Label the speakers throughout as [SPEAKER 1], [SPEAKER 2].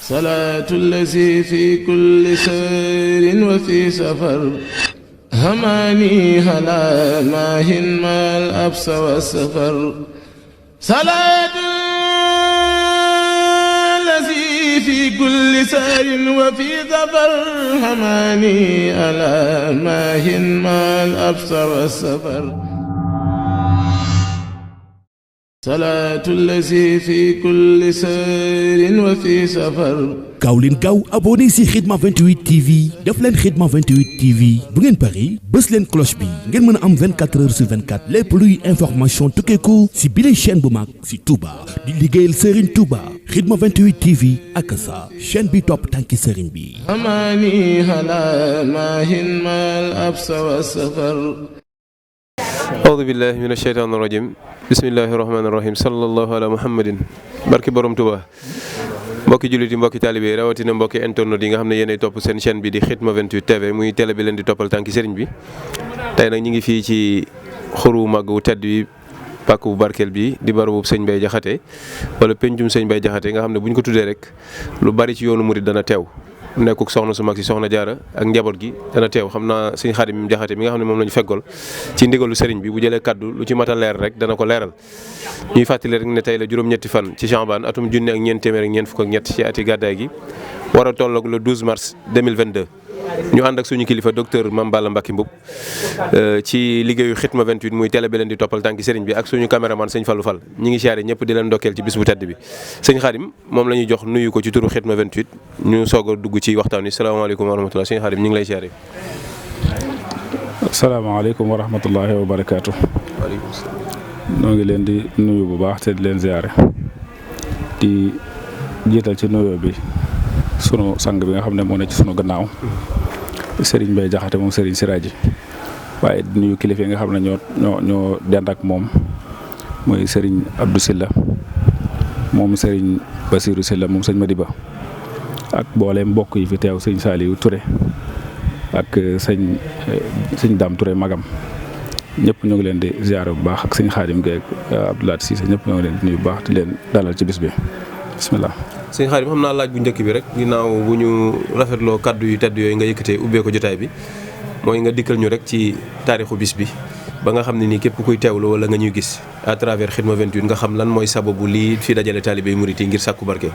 [SPEAKER 1] salaatu allazi fi kulli sayrin wa fi safar hamaani halaa maahin maal absa wa safar salaatu allazi fi kulli sayrin wa fi safar hamaani halaa maahin maal absa wa safar salaatu allazi fi kulli sayrin wa fi safar.
[SPEAKER 2] gaaw leen gaaw abonné si Khidma 28 TV def leen Khidma 28 TV bu ngeen pari bës leen cloche bi ngeen mën a am 24 heures sur 24 lépp luy information tukkeeku si bile chaîne bu mag si Touba di liggéeyal Serigne Touba Khidma 28 TV ak sa chaîne bi topp tànki Serigne bi.
[SPEAKER 1] amaani halaa maahin maal absa wa safar.
[SPEAKER 3] audu billahi min asheytaani rajim bismillahi rahmaani rahim sallallahu ala muhammadin barki borom Touba mbokki jullit yi mbokki taalibe yi rawatina mbokki internet yi nga xam ne yéenay topp seen chaîne bi di Khidma 28 TV muy télé bi leen di toppal tànki sëriñ bi tey nag ñu ngi fii ci xuru màgg wu tedd bi pàkk bu barkeel bi di barabu sëñ Bay Jaxate wala pencum sëñ Bay Jaxate nga xam ne bu ñu ko tuddee rek lu bari ci yoonu murid dana teew nekkuk soxna su mag si soxna jaara ak njaboot gi dana teew xam naa sëñ Xaadim Jaxate mi nga xam ne moom la ñu feggool ci ndigalu sëriñ bi bu jëlee kaddu lu ci mat a leer rek dana ko leeral ñuy fàttali rek ne tey la juróom-ñetti fan ci Chaabaan atum junne ak ñeent téeméer ak ñeent fukk ak ñett ci ati gàddaay gi war a tolloog le 12 mars 2022 ñu ànd ak suñu kilifa docteur Mame Balla Mbacké Mboup ci liggéeyu Khidma 28 muy télé bi leen di toppal tànki sëriñ bi ak suñu caméraman sëñ Fallou Fall ñi ngi siyaare ñëpp di leen ndokkeel ci bis bu tedd bi sëñ Xaadim moom la ñuy jox nuyu ko ci turu Khidma 28 ñu soog a dugg ci waxtaan wi salaamaaleykum wa rahmatulah sëñ Xaadim ñu ngi lay siyaare.
[SPEAKER 4] asalaamaaleykum wa rahmatullahi wa barakaatu.
[SPEAKER 3] waaleykum salaam.
[SPEAKER 4] ñoo ngi leen di nuyu bu baax te di leen ziare di jiital ci nuyoo bi sunu sang bi nga xam ne moo ne ci sunu gannaaw Serigne Bay Jaxate moom Serigne Siraji waaye di nuyu kilifa yi nga xam ne ñoo dend ak moom mooy Serigne Abdou Silla moom Serigne Basirou Silla moom sëñ Madiba ak mboolem mbokk yi fi teew sëñ Saliou Touré ak sëñ Dame Touré magam ñëpp ñoo ngi leen di ziare bu baax ak sëñ Xaadim Gueye ak Abdoulaye Cissé ñëpp ñoo ngi leen di nuyu bu baax di leen dalal ci bis bi bisimilah.
[SPEAKER 3] sëñ Xaadim xam naa laaj bu njëkk bi rek ginnaaw bu ñu rafetloo kaddu yu tedd yooyu nga yëkkatee ubbee ko jotaay bi mooy nga dikkal ñu rek ci taarixu bis bi ba nga xam ne nii képp kuy teewlu wala nga ñuy gis à travers Khidma 28 nga xam lan mooy sababu lii fi dajale taalibe murit yi ngir sàkku barke.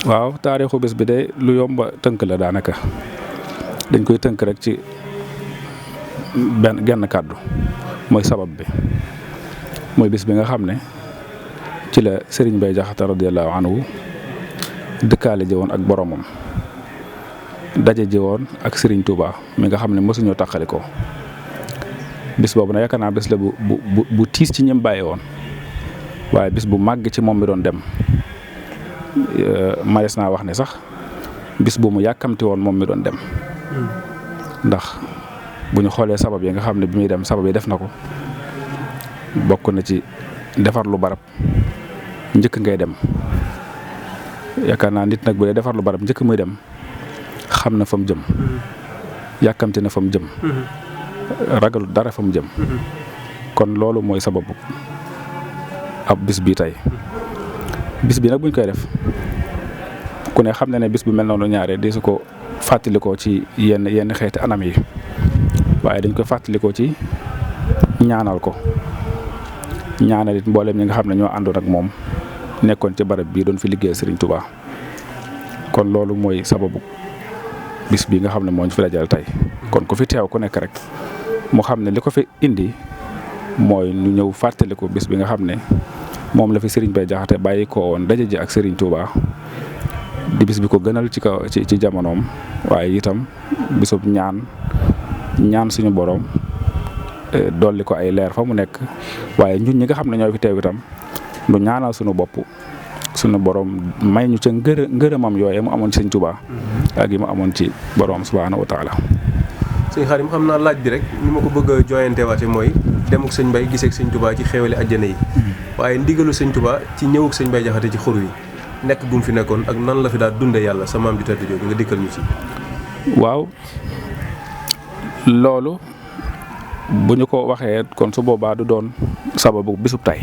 [SPEAKER 4] waaw taarixu bis bi de lu yomba tënk la daanaka dañ koy tënk rek ci genn kàddu mooy sabab bi mooy bis bi nga xam ne ci la Serigne Bay Jaxate radiyallahu anhu dëkkaale ji woon ak boromam daje ji woon ak Serigne Touba mi nga xam ne mosuñoo tàqali ko bis boobu nag yaakaar naa bis la bu tiis ci ñim bàyyi woon waaye bis bu màgg ci moom mi doon dem mayees naa wax ne sax bis bu mu yàkkamti woon moom mi doon dem ndax bu ñu xoolee sabab yi nga xam ne bi muy dem sabab yi def na ko bokk na ci defar lu barab njëkk ngay dem yaakaar naa nit nag bu dee defar lu barab njëkk muy dem xam na fa mu jëm yàkkamti na fa mu jëm ragalu dara fa mu jëm kon loolu mooy sababu ab bis bii tey bis bi nag buñ koy def ku ne xam na ne bis bu mel noonu ñaare di su ko fàttalikoo ci yenn xeeti anam yi waaye dañ koy fàttalikoo ci ñaanal ko ñaanal it mboolem ñi nga xam ne ñoo àndoon ak moom nekkoon ci barab bii doon fi liggéey Serigne Touba kon loolu mooy sababu bis bi nga xam ne moo ñu fi dajal tey kon ku fi teew ku nekk rek mu xam ne li ko fi indi mooy ñu ñëw fàttaliku bis bi nga xam ne moom la fi Serigne Bay Jaxate bàyyi ko woon daje ji ak Serigne Touba di bis bi ko gënal ci jamonoom waaye itam bisub ñaan suñu borom dolli ko ay leer fa mu nekk waaye ñun ñi nga xam ne ñoo fi teew itam lu ñaanal suñu bopp suñu borom may ñu ca ngërëmam yooye mu amoon ci Sëñ Touba ak yi mu amoon ci borom subhaanahu wa taala.
[SPEAKER 3] sëñ Xaadim xam naa laaj bi rek ni ma ko bëgg a jooyanteewaate mooy demuk sëñ Bay gisee ak Sëñ Touba ci xéewali àjjana yi waaye ndigalu Sëñ Touba ci ñëwuk sëñ Bay Jaxate ci xur yi nekk bu mu fi nekkoon ak nan la fi daal dunde yàlla sa maam ju tedd jooju nga dikkal ñu ci.
[SPEAKER 4] waaw loolu bu ñu ko waxee kon su boobaa du doon sababu bisub tay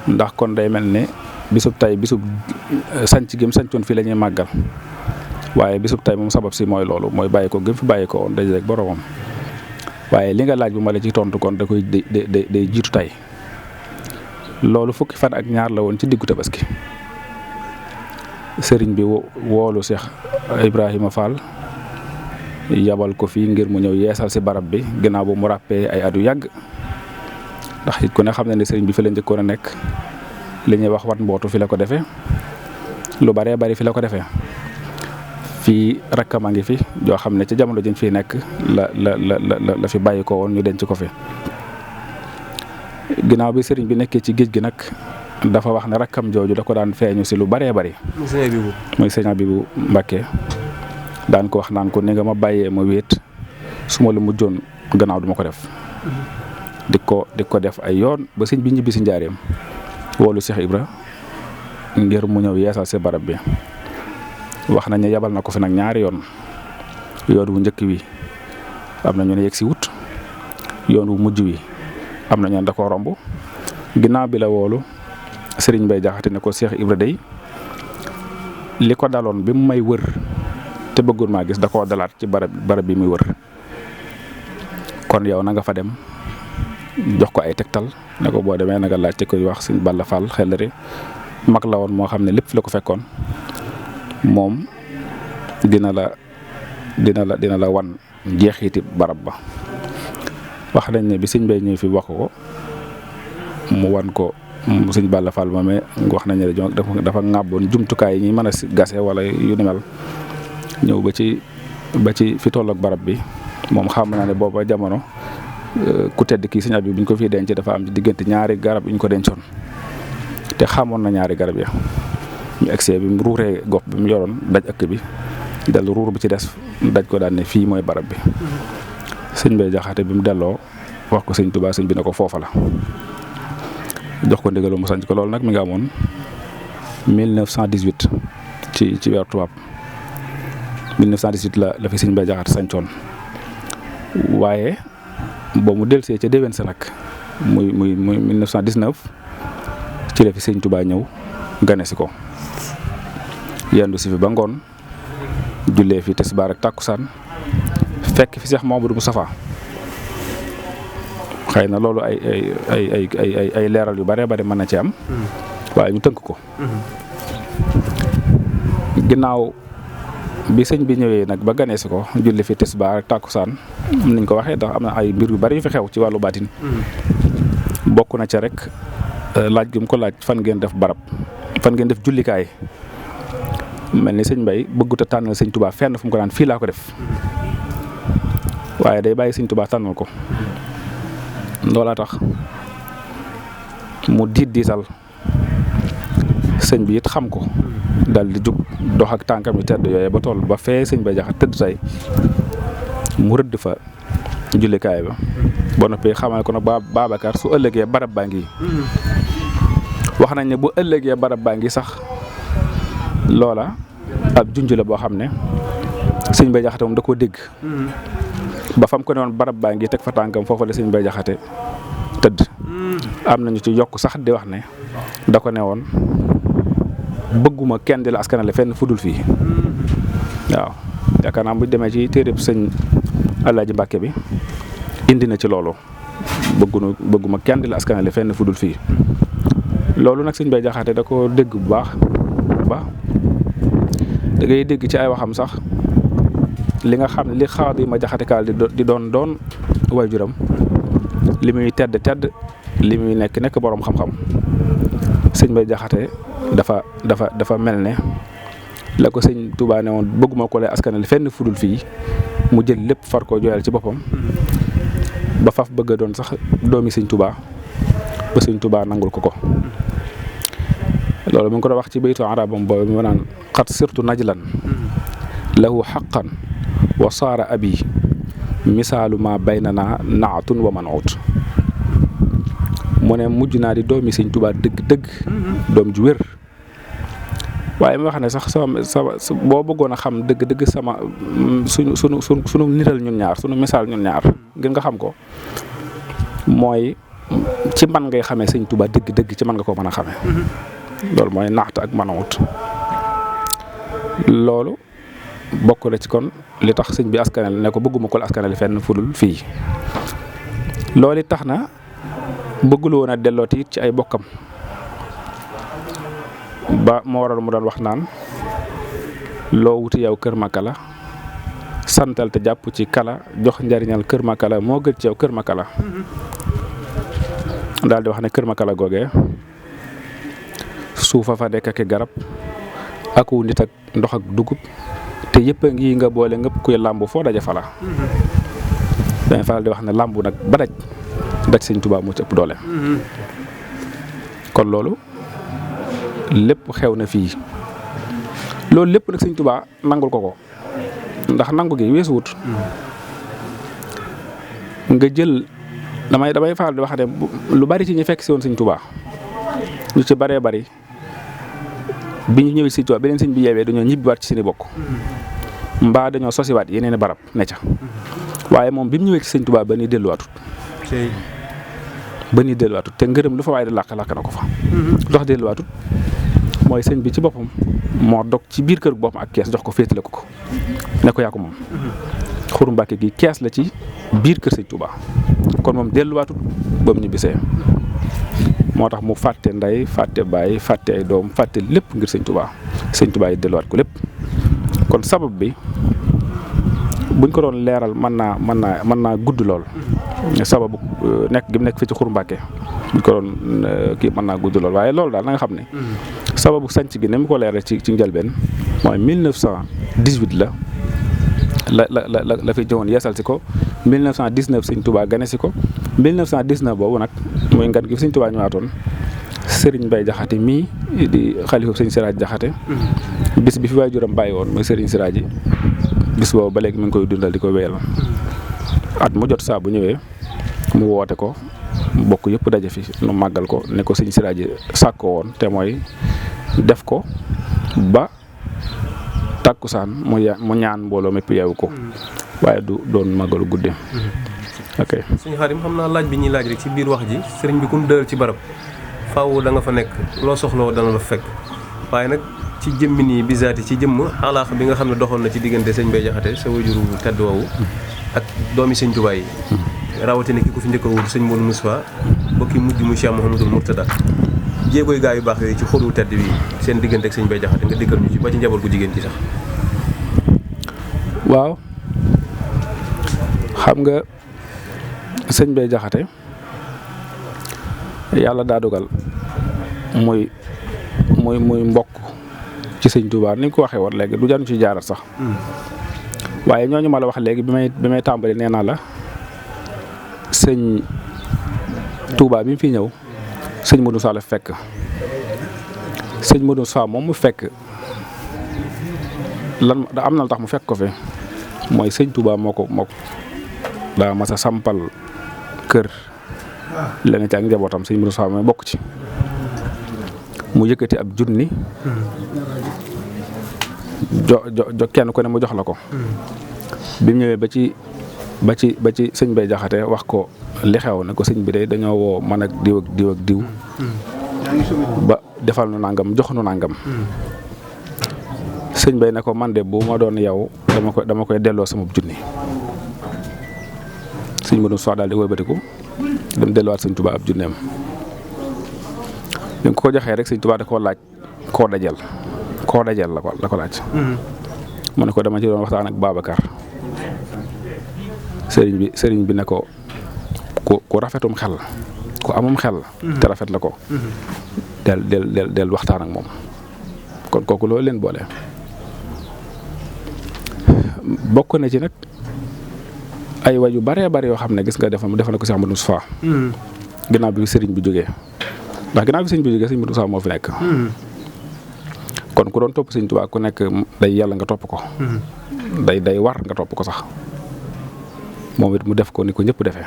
[SPEAKER 4] ndax kon day mel ne bisub tay bisub sanc gi mu sancoon fii la ñuy màggal waaye bisub tay moom sabab si mooy loolu mooy bàyyi ko gëm fi bàyyi ko woon daje rek boromam waaye li nga laaj bu ma la ci tontu kon da koy day jiitu tay loolu fukki fan ak ñaar la woon ci diggu tabaski sëriñ bi woolu Cheikh Ibrahima Fall yabal ko fii ngir mu ñëw yeesal si barab bi ginnaaw bu mu ràppee ay at yu yàgg ndax it ku ne xam ne sëriñ bi fi la njëkkoon a nekk li ñuy wax wat mbootu fi la ko defee lu baree bari fi la ko defee fii rakkam a ngi fi joo xam ne ci jamono jën fii nekk la fi bàyyi ko woon ñu denc ko fi ginnaaw bi sëriñ bi nekkee ci géej gi nag dafa wax ne rakkam jooju da ko daan feeñu si lu baree bari mooy sëñ Abibu Mbàkke daan ko wax naan ko ni nga ma bàyyee ma wéet su ma la mujjoon gannaaw duma ko def di ko def ay yoon ba sëñ bi ñibbi si njaareem woolu Cheikh Ibra ngir mu ñëw yeesal si barab bi wax nañ ne yabal na ko fi nag ñaari yoon wu njëkk wi am na ñu ne yegg si wut yoon wu mujj wi am na ñu ne da koo romb ginnaaw bi la woolu Serigne Bay Jaxate ne ko Cheikh Ibra day li ko daloon bi mu may wër te bëggul maa gis da koo dalaat ci barab bi muy wër kon yow na nga fa dem jox ko ay tegtal ne ko boo demee na nga laaj te koy wax Sëñ Balla Fall xelari mag la woon moo xam ne lépp fi la ko fekkoon moom dina la wan jeexiti barab ba wax nañ ne bi Sëñ Bay ñëw fi wax ko mu wan ko Sëñ Balla Fall moomee wax nañ ne dafa ŋàbboon jumtukaay yi ñuy mën a gase wala yu ni mel ñëw ba ci fi tolloog barab bi moom xam naa ne booba jamono ku tedd kii Sëñ Abibu bi ñu ko fii denc dafa am ci diggante ñaari garab yu ñu ko dencoon te xamoon na ñaari garab ya ñu egsee bi mu ruuree gox bi mu yoroon daj ëkk bi dal ruur bi ci des daj ko daan ne fii mooy barab bi Sëñ Bay Jaxate bi mu delloo wax ko Sëñ Tuubaa sëñ bi ne ko foofa la jox ko ndigalu mu sanc ko loolu nag mi nga amoon 1918 ci weeru tubaab 1918 la fi Sëñ Bay Jaxate sancoon waaye boo mu delsee ca déwén sa nag muy 1919 ci la fi Sëñ Tuubaa ñëw gane si ko yendu si fi ba ngoon jullee fi tisbaar ak tàkkusaan fekk fi Seex Mamadu Mustafaa xëy na loolu ay leeral yu bare bare mën na ci am waaye ñu tënk ko ginnaaw bi sëñ bi ñëwee nag ba ganee si ko julli fi tisbaar ak tàkkusaan niñ ko waxee ndax am na ay mbir yu bari yu fi xew ci wàllu baatin bokk na ca rek laaj gi mu ko laaj fan ngeen def barab fan ngeen def jullikaay mel ni Sëñ Bay bëggut a tànnal Sëñ Tuubaa fenn fu mu ko naan fii laa ko def waaye day bàyyi Sëñ Tuubaa tànnal ko loolaa tax mu diisal sëñ bi it xam ko dal di jug dox ak tànkam yu tedd yooyu ba toll ba fee Sëñ Bay Jaxate tëdd tey mu rëdd fa jullikaay ba ba noppi xamal ko nag Babacar su ëllëgee barab baa ngi wax nañ ne bu ëllëgee barab baa ngi sax loola ab junj la boo xam ne Sëñ Bay Jaxate moom da koo dégg ba fam ko ne woon barab baa ngi teg fa tànkam foofu la Sëñ Bay Jaxate tëdd am nañu ci yokk sax di wax ne da ko ne woon bëgguma kenn di la askanale fenn fudul fii waaw yaakaar naa bu demee ci téereb Sëñ Alaaji Mbàkke bi indi na ci loolu bëgguma kenn di la askanale fenn fudul fii loolu nag Sëñ Bay Jaxate da ko dégg bu baax da ngay dégg ci ay waxam sax li nga xam ne li Xaadi Ma Jaxate Kaal di doon waajuram li muy tedd li muy nekk boroom xam-xam Sëñ Bay Jaxate dafa mel ne la ko Sëñ Tuubaa ne woon bëgguma ko lay askanale fenn fudul fii mu jël lépp far ko jooyal ci boppam ba faf bëgg a doon sax doomi Sëñ Tuubaa ba Sëñ Tuubaa nangul ko loolu mu ngi ko doon wax ci baytu arabam boobu mu naan xat sirtu najlan lahu xaqan wa saara abi misaalu ma baynana naatun wa manut mu ne mujj naa di doomi Sëñ Tuubaa dëgg doom ju wér waaye mu wax ne sax sama boo bëggoon a xam dëgg sama sunu niral ñun ñaar sunu misaal ñun ñaar ngir nga xam ko mooy ci man ngay xamee Sëñ Tuubaa dëgg ci man nga ko mën a xamee loolu mooy naxt ak manawut. loolu bokk na ci kon li tax sëñ bi askanal ne ko bëgguma ko askanal fenn fudul fii. loolu tax na bëggul woon a dellooti it ci ay bokkam ba moo waral mu doon wax naan loo wuti yow kër Makala santal te jàpp ci kala jox njariñal kër Makala moo gën ci yow kër Makala. daal di wax ne kër Makala googee suufa fa nekk ak garab aku nit ak ndox ak dugub te yëpp a ngi nga boole ngëpp kuy làmbu foo daje fala dañ faral di wax ne làmbu nag ba daj sëñ Tuubaa moo ci ëpp doole. kon loolu lépp xew na fii loolu lépp nag sëñ Tuubaa nangul ko ndax nangu gi weesuwut nga jël damay faral di wax ne lu bari ci ñu fekk si woon sëñ Tuubaa ñu ci baree bari bi ñu ñëwee sëñ Tuubaa beneen sëñ bi yeewee dañoo ñibbiwaat ci seeni bokk mbaa dañoo sosiwaat yeneen barab ne ca waaye moom bi mu ñëwee ci sëñ Tuubaa ba ni delluwaatut te ngërëm lu fa waaye di làq na ko fa. dox delluwaatut mooy sëñ bi ci boppam moo dog ci biir kër boppam ak kees jox ko féetale ko ne ko yaa ko moom. Xuru Mbàkke gi kees la ci biir kër sëñ Tuubaa kon moom delluwaatut ba mu ñibbisee moo tax mu fàtte ndey fàtte baay fàtte ay doom fàtte lépp ngir sëñ Tuubaa yi delluwaat ko lépp. kon sabab bi buñ ko doon leeral mën naa gudd lool sababu nekk gi mu nekk fii ci Xuru Mbàkke buñ ko doon kii mën naa gudd lool waaye loolu daal na nga xam ne sababu sanc gi ni mu ko leeral ci njëlbeen mooy 1918 la fi jëwoon yeesal si ko 1919 sëñ Tuubaa gane si ko 1919 boobu nag muy ngan gi sëñ Tuubaa ñëwaatoon Serigne Mbaye Jaxate mii di xalifa sëñ Siraaj Jaxate bis bi fi waajuram bàyyi woon muy Serigne Siraaj bis boobu ba léegi mi ngi koy dundal di ko wéyal at mu jot saa bu ñëwee mu woote ko bokk yëpp daje fi nu màggal ko ne ko sëñ Siraaj sàkkoo woon te mooy def ko ba takkusaan mu ñaan mbooloo mépp yeewu ko waaye du doon màggalu guddi. ok
[SPEAKER 3] suñu Xaadim xam naa laaj bi ñuy laaj rek ci biir wax ji sëriñ bi kum dëral ci barab faaw da nga fa nekk loo soxloo dana la fekk waaye nag ci jëmmi nii bisaati ci jëmm alaax bi nga xam ne doxoon na ci diggante sëñ Mbaye Jaxate sa wajuru tedd woowu ak doomi sëñ Tuubaa yi rawatina ki ko fi njëkk a wut sëñ Modou Moustapha ba ki mujj mu Cheikh Mouhamadoul Mourtada jéegooy gaa yu baax yooyu ci xuru tedd bi seen diggante ak sëñ Mbaye Jaxate nga dikkal ñu ci ba ci njaboot gu jigéen ci sax.
[SPEAKER 4] waaw xam nga sëñ Mbaye Jaxate yàlla daa dogal muy mbokk ci sëñ Touba ni nga ko waxee woon léegi du janu ci jaarat sax waaye ñooñu ma la wax léegi bi may tàmbali nee naa la sëñ Touba bi mu fi ñëw sëñ Modou Sa la fekk sëñ Modou Sa moom mu fekk lan da am na lu tax mu fekk ko fi mooy sëñ Touba moo ko daa mas a sampal kër leneen ci ak njabootam sëñ Modou Sa mooy bokk ci mu yëkkati ab junni jo kenn ku ne mu jox la ko bi mu ñëwee ba ci sëñ Mbaye Jaxate wax ko li xew ne ko sëñ bi day dañoo woo man ak diw ak diw ba defal nu nangam jox nu nangam sëñ Mbaye ne ko man de bu ma doon yow dama koy delloo sama junni sëñ Modou Sa daal di wëlbatiku dem delluwaat sëñ Tuubaa ab junneem bi nga ko joxee rek sëñ Tuubaa da koo laaj koo dajal la ko laaj mu ne ko dama ci doon waxtaan ak Babacar sëriñ bi ne ko ku rafetum xel ku amum xel te rafet la ko del waxtaan ak moom kon kooku loolu leen boole bokk na ci nag ay way yu baree bari yoo xam ne gis nga defal na ko Cheikh Modou Moustapha ginnaaw bi sëriñ bi jógee ndax ginnaaw bi sëriñ bi jógee sëriñ Modou Moustapha moo fi nekk kon ku doon topp sëriñ Tuubaa ku nekk day yàlla nga topp ko day war nga topp ko sax moom it mu def ko ni ko ñëpp defee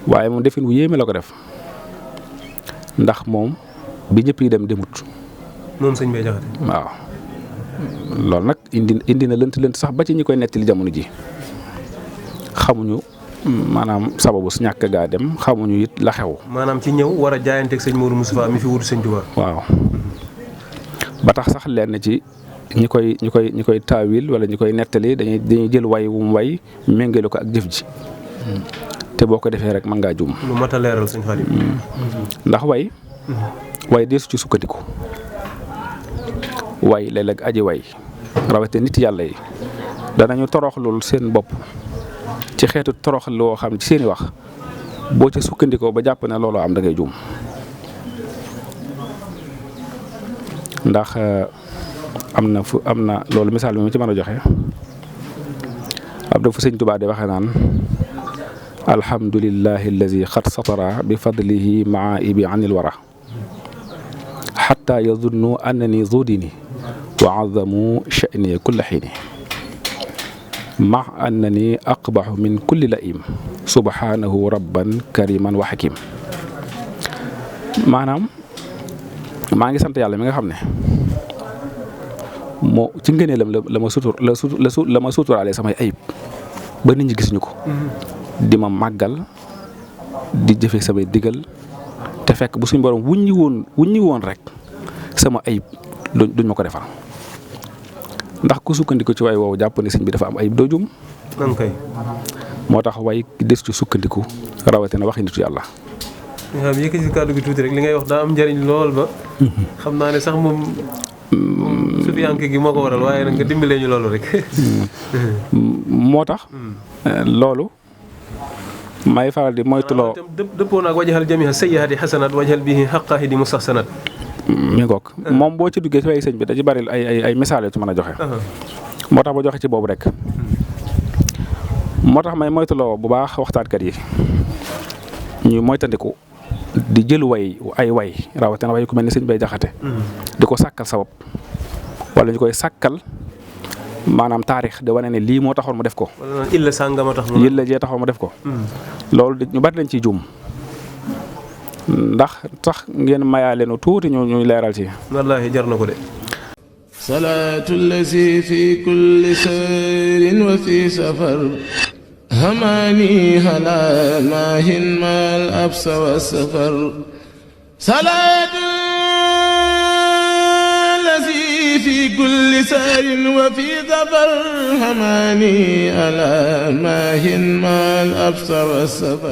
[SPEAKER 4] waaye moom defin wu yéeme la ko def ndax moom bi ñëpp yi demut
[SPEAKER 3] moom sëñ Mbaye Jaxate
[SPEAKER 4] waaw loolu nag indi na lënt sax ba ci ñi koy nettali jamono ji xamuñu maanaam sababu su ñàkk gaa dem xamuñu it la xew.
[SPEAKER 3] maanaam ci ñëw war a jaayanteeg sëñ Mourou Moustapha mi fi wutu sëñ Touba.
[SPEAKER 4] waaw ba tax sax lenn ci ñi koy taawil wala ñi koy nettali dañuy jël way wu mu way méngale ko ak jëf ji te boo ko defee rek mën ngaa juum.
[SPEAKER 3] lu mat a leeral sëñ Xaadim.
[SPEAKER 4] ndax way deesu ci sukkandiku way léeg-léeg aji way rawate nit yàlla yi danañu toroxlul seen bopp ci xeetu torox loo xam ci seeni wax boo ca sukkandikoo ba jàpp ne looloo am da ngay juum ndax am na loolu misaal bi mu ci mën a joxe ab dafa sëñ Tuubaa di waxee naan alhamdulillahi allazi xat satara bi fadlihi maaibi anil wara xatta yazunnu annani zudini wa azamu sha'ni kulla xiini ma annani aqbaxu min kulli laim subhanahu rabban kariman wa hakim maanaam maa ngi sant yàlla mi nga xam ne moo ci ngëneelam la ma suturaale samay ayib ba nit ñi gisuñu ko di ma màggal di jëfe samay digal te fekk bu suñ borom wuññi woon rek sama ayib duñ ma ko defal ndax ku sukkandiku ci way woowu jàpp ne sëñ bi dafa am ayib doo jum moo tax way des ci sukkandiku rawatina waxi nitu yàlla.
[SPEAKER 3] nga xam yëkkati si kàddu gi tuuti rek li ngay wax daa am njëriñ lool ba. xam naa ne sax moom sufiyanke gi moo ko waral waaye nag nga dimbalee ñu loolu rek.
[SPEAKER 4] moo tax. loolu may faral di moytuloo.
[SPEAKER 3] dëppoo naag wajaxal jamiha sayyihaati xasanat wajaxal bihi xaqaahi di mustaxsanat.
[SPEAKER 4] mi ngoog moom boo ci duggee ci way sëñ bi da ci bari ay misaal yu ci mën a joxe. moo tax ba joxe ci boobu rek. moo tax may moytuloo bu baax waxtaankat yi ñuy moytandiku di jël ay way rawatina way ku mel ni sëñ Bay Jaxate di ko sàkkal sabab wala ñu koy sàkkal maanaam taarix de wane ne lii moo taxoon mu def ko.
[SPEAKER 3] wala illa sàngama tax
[SPEAKER 4] illa jee taxoon mu def ko. loolu ñu bari lañ ciy juum ndax tax ngeen mayaale nu tuuti ñu leeral ci.
[SPEAKER 3] wallaahi jar na ko de.
[SPEAKER 1] salaatu lazi fi kulli sayrin wa fi safar hamaani halaa maahin maal absa wa safar salaatu lazi fi kulli sayrin wa fi safar hamaani halaa maahin maal absa wa safar